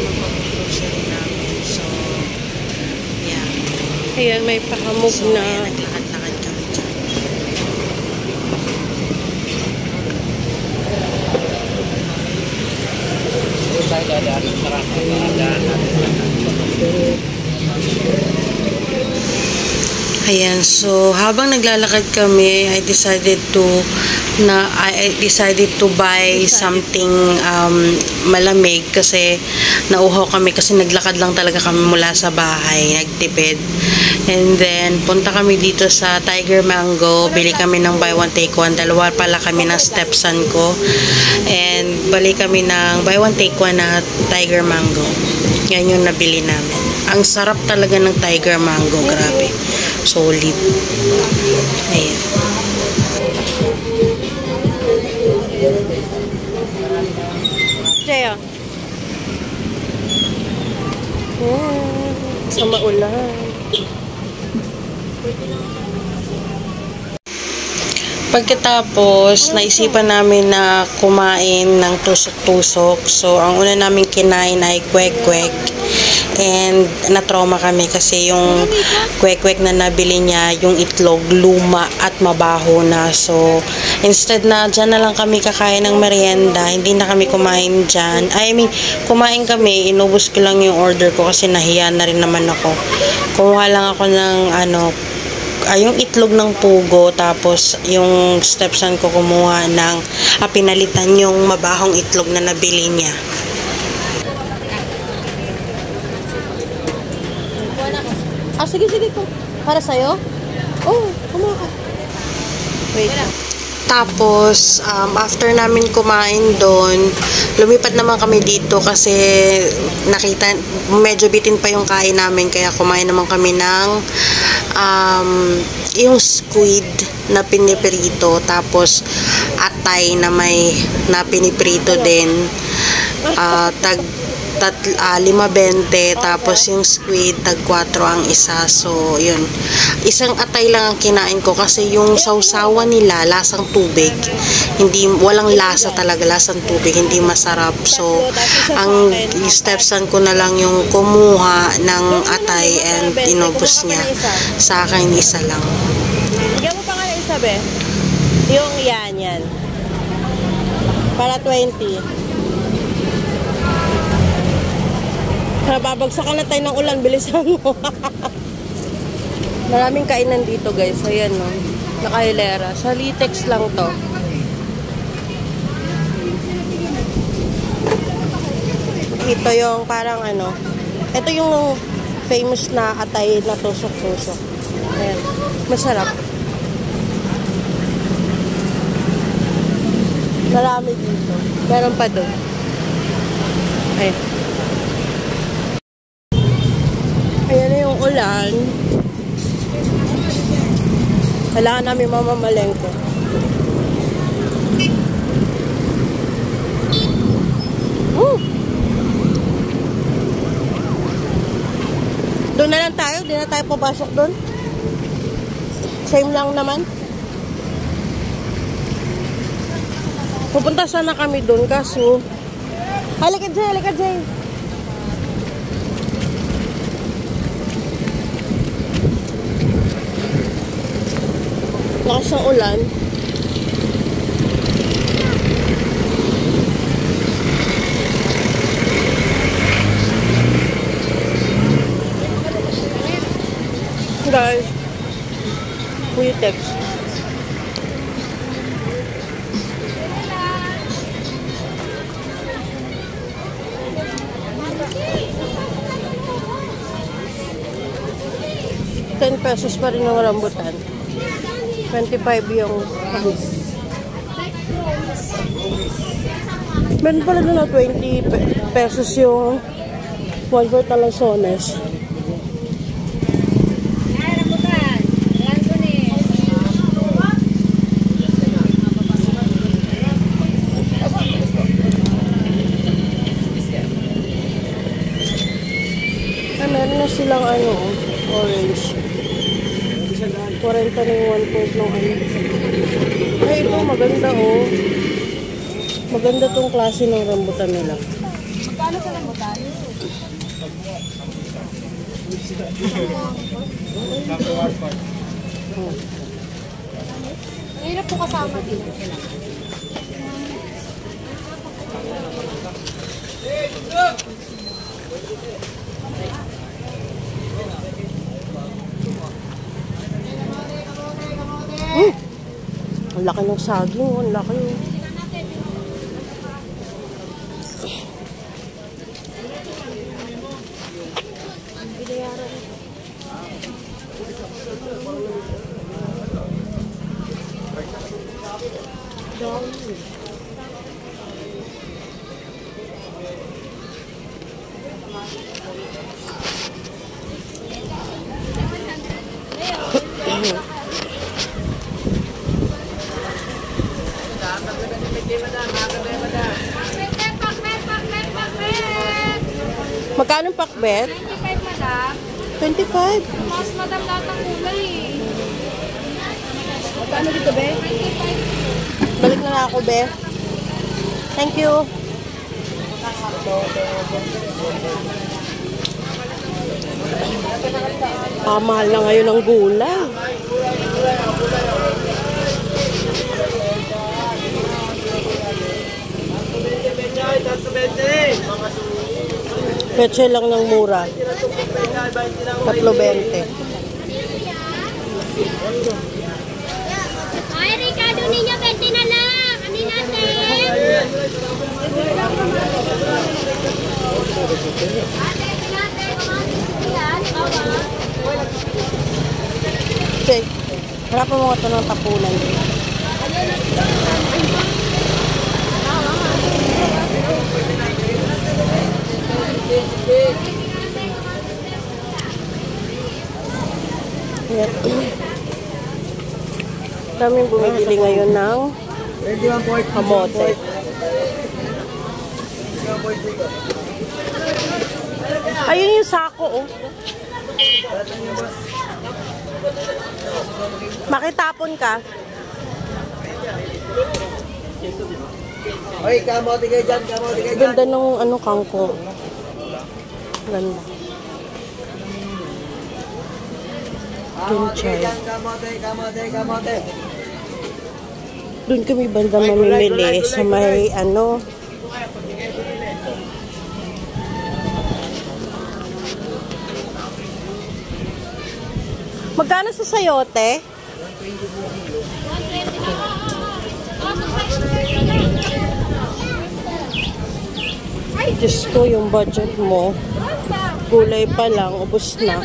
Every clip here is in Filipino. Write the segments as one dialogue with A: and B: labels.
A: naman pag-grocery namin. So, yeah.
B: Ayan, may pahamog
A: So,
B: na.
A: ayan, naglakad-lakad kami dyan. Ayan, so habang naglalakad kami, I decided to buy something malamig kasi nauhaw kami kasi naglakad lang talaga kami mula sa bahay, nagtipid. And then punta kami dito sa Tiger Mango, bili kami ng buy one take one. Dalawa pala kami ng stepson ko. And bali kami ng buy one take one na Tiger Mango. Yan yung nabili namin. Ang sarap talaga ng Tiger Mango, grabe. Solid. Ayan.
B: Jaya. Sa maulan.
A: Pagkatapos, naisipan namin na kumain ng tusok-tusok. So, ang una namin kinain ay kwek-kwek. And na-trauma kami kasi yung kwek-kwek na nabili niya, yung itlog, luma at mabaho na. So, instead na dyan na lang kami kakain ng merienda, hindi na kami kumain dyan. Kumain kami, inubos ko lang yung order ko kasi nahiya na rin naman ako. Kumuha lang ako ng yung itlog ng pugo, tapos yung stepson ko kumuha ng pinalitan yung mabahong itlog na nabili niya.
B: Sige ko. Para sa'yo? Oh, kumuha ka. Wait.
A: Tapos, after namin kumain doon, lumipat naman kami dito kasi nakita, medyo bitin pa yung kain namin, kaya kumain naman kami ng yung squid na piniprito, tapos atay na na piniprito din, tag 5.20, tapos yung squid tag 4 ang isa. So yun, isang atay lang ang kinain ko kasi yung sausawan nila lasang tubig, walang lasa talaga, lasang tubig, hindi masarap. So ang stepson ko na lang yung kumuha ng atay and inubos niya. Sa akin isa lang.
B: Bigyan mo pa nga ng isa, be. Yung yan para 20. Babagsakan na tayo ng ulan, bilisan mo. Maraming kainan dito, guys. Ayan, no. Nakahilera. Sa Litex lang to. Ito yung parang ito yung famous na atay na tusok-tusok. Ayan. Masarap. Marami dito. Meron pa doon. Ayan. Ayan na yung ulan. Kailangan namin mamamalengke. Doon na lang tayo. Di na tayo papasok doon. Same lang naman. Pupunta sana kami doon kaso halika Jay. Lakas ng ulan. Guys, we text. ₱10 pa rin yung rambutan. 25 yung meron pala na ₱20 yung 1/4 talasones. Meron na silang orange. 40 na yung 1/4 ng Ay, ito maganda Maganda tong klase ng rambutan nila.
C: Magkano sa rambutan? Hirap po kasama din.
B: Ang laki ng saging, oh. Ang laki. Magkano pakbet?
C: 25, madam.
B: 25.
C: Mas madam lahat ng kulay eh.
B: Magkano dito, be?
C: 25.
B: Balik na ako, be. Thank you. Mahal na ngayon ang gulay. Peche lang ng mura. 3.20.
C: Ay, Ricardo ninyo, 20 na lang. Ano natin?
B: Okay. Harapan mo ito ng tapunan. Yan. Daming bumibili ngayon ng kamote. Ayun yung sako, oh. Makitapon ka.
D: Oy, kamote kayo dyan, kamote kayo dyan.
B: Ganda ng ano, kangkong. Ganda. Kinchay.
D: Kamote, kamote, kamote.
B: Doon kami banda mamimili sa may ano. Magkano sa sayote?
C: 120 na.
B: Diyos ko, yung budget mo. Gulay pa lang, ubos na.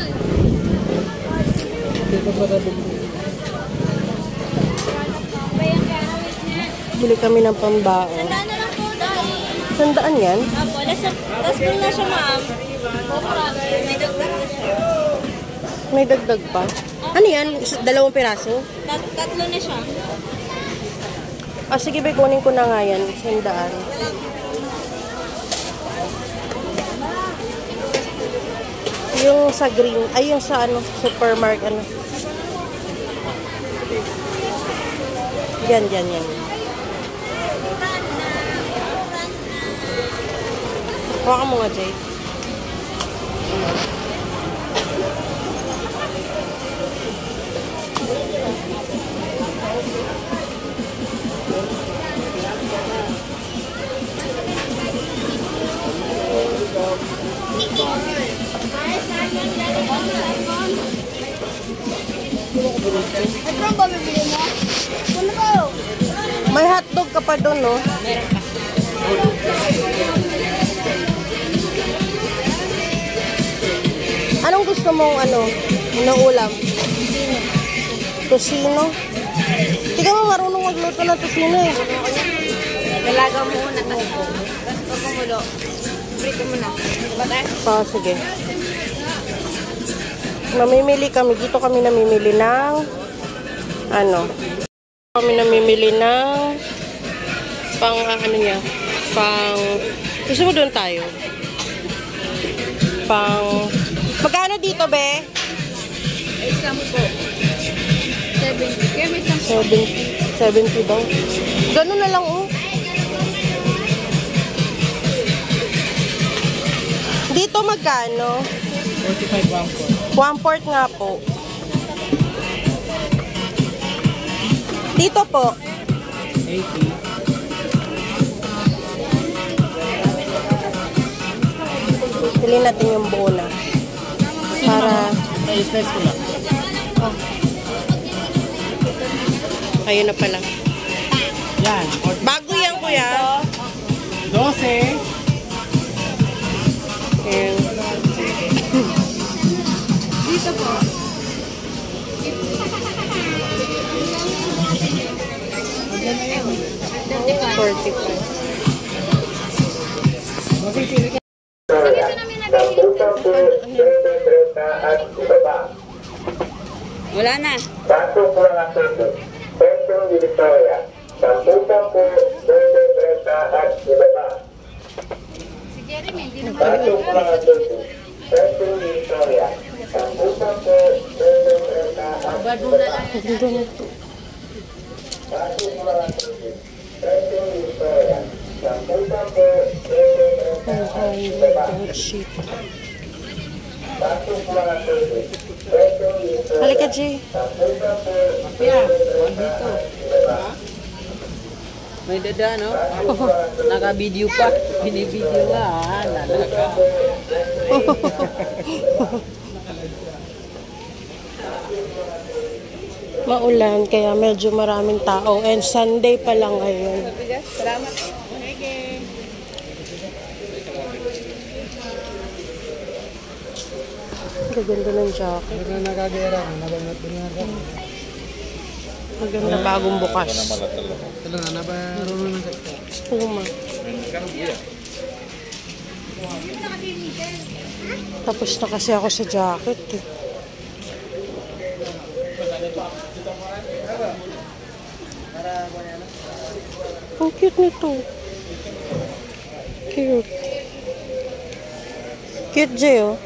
B: Bili kami ng pambaon.
C: Sandaan na lang po dahil.
B: Sandaan yan?
C: Apo, last full na siya, ma'am. Kopra, may dagdag na siya.
B: May dagdag pa. Ano yan? Dalawang piraso?
C: Tatlo na siya.
B: Ah, sige, be, kunin ko na nga yan. Sandaan. Yung sa green, ay yung sa ano, supermarket, ano. Yan. Hawakan mo nga, Jay.
C: Ano ba bibili mo? Ano kayo?
B: May hotdog ka pa doon, no? Anong gusto mong ano? Ng ulam? Tosino? Tika mo, marunong magluto ng tosino eh.
C: Dalaga mo muna, tapos kumulo. Prito mo na. Diba tayo?
B: Sige. Mamimili kami. Dito kami namimili ng ano? Kami namimili ng pang ano niya? Pang gusto mo doon tayo? Pang magkano dito, be?
C: Isang po. 70. Kaya may isang
B: 70 daw. Ganun na lang, oh. Dito Ito magkano?
E: 45
B: 1/4 nga po. Dito po.
E: 80.
B: Pili natin yung buo na. Para...
E: Slice ko lang.
B: Oh. Ayun na pala.
E: Yan.
B: Bago yan, kuya.
E: 12.
B: Ayun.
C: Dito po. Wala na.
F: Pasok mga susunod. Petong Victoria. 10-10, 20-30 at ibaba.
C: Si Jeremy, hindi naman.
F: Pasok mga susunod. Petong Victoria. 10-10, 20-30 at ibaba.
B: Ganda na to.
F: Pasok mga susunod. Petong Victoria. 10-10, 20-30 at ibaba.
B: Shit.
F: Pasok mga susunod. Petong Victoria.
B: Halika, Jay.
F: 10-10,
E: Dito. May dada, no? Naka-video pa. Binibideo nga. Lalaka.
B: Maulan, kaya medyo maraming tao. And Sunday pa lang ngayon.
C: Salamat.
B: Gaganda ng jacket.
E: Ito na nakagera. Nabangat ko nga.
B: Maganda bagong bukas.
E: Ito na, nabarunod na sa
B: Puma. Tapos na kasi ako sa jacket eh. Ang cute nito. Cute. Cute, Jay, oh.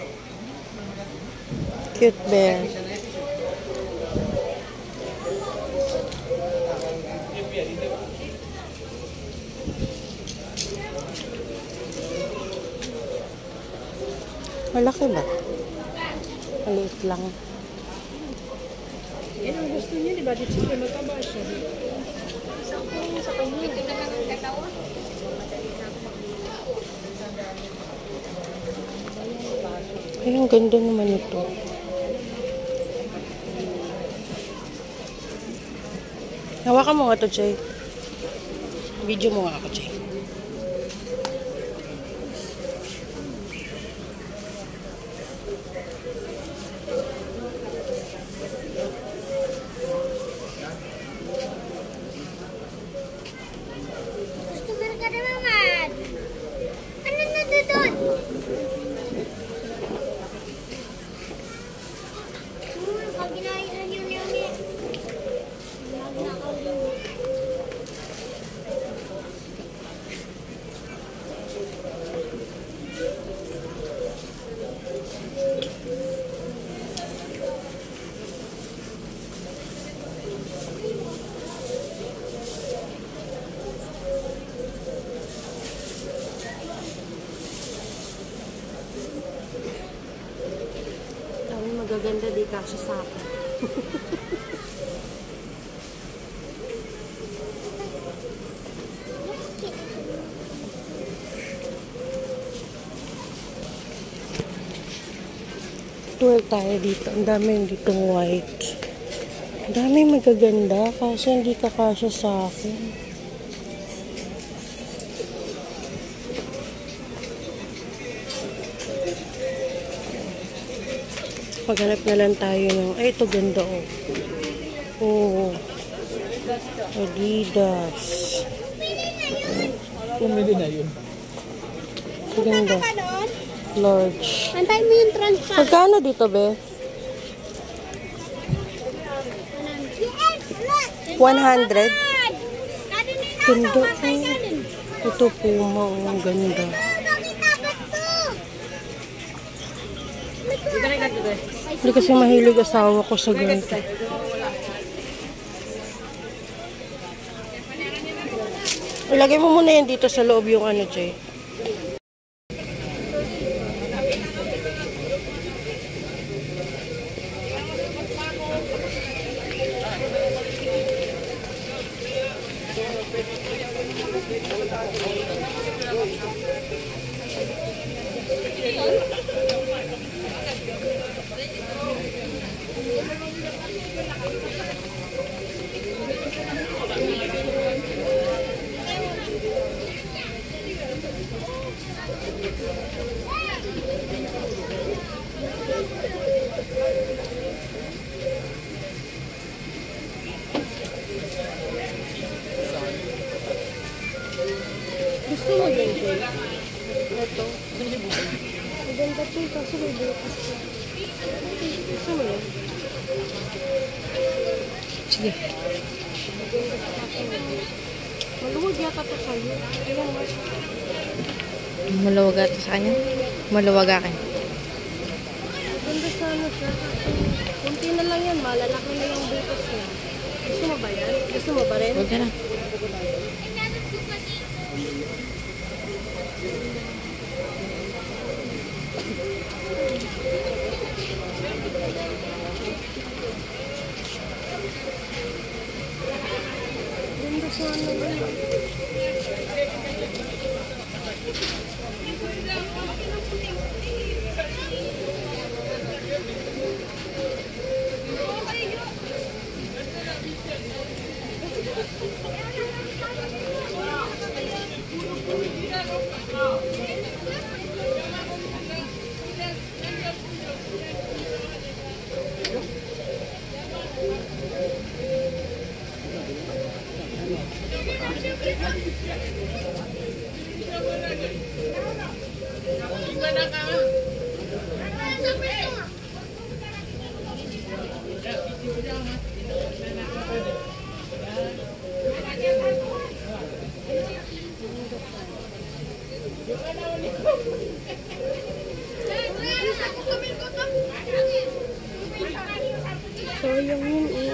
B: Cute bear. Malaki ba? Maliit lang.
C: Yan ang gusto niya, di ba? Dito siya mataba siya. Sa kanya. Ito na lang ang katawan.
B: Ay, ang ganda naman ito. Hawakan mo nga ito, Jay. Video mo nga ako, Jay.
C: Customer ka na naman. Ano na doon? Pag ginainan yun yung
B: Dami magaganda di kasi sa akin. Tour tayo dito. Ang dami ditong white. Ang dami magaganda kasi hindi kakasya sa akin. Paghanap na lang tayo ng... Ay, ito ganda, oh. Oh. Adidas.
E: Pumili na yun.
B: Ganda. Large.
C: Antay mo yung transfer.
B: Magkano dito, be? 100? Ganda, oh. Ito, Puma, oh. Ang ganda. Hindi kasi mahilig asawa ko sa ganito. Ilagay mo muna yan dito sa loob yung ano, Jay. Maganda po ito. Kasi may bukas yan. Gusto mo yun?
C: Sige.
B: Maluwag yata to sa'yo. Tingnan mo.
C: Maluwag ito sa kanya. Maluwag akin.
B: Maganda sana siya. Kunti na lang yan. Malalaki na yung bukas niya. Gusto mo ba yan? Gusto mo ba rin?
C: Huwag ka na.
B: Ganda sana yan. Sayang yun eh.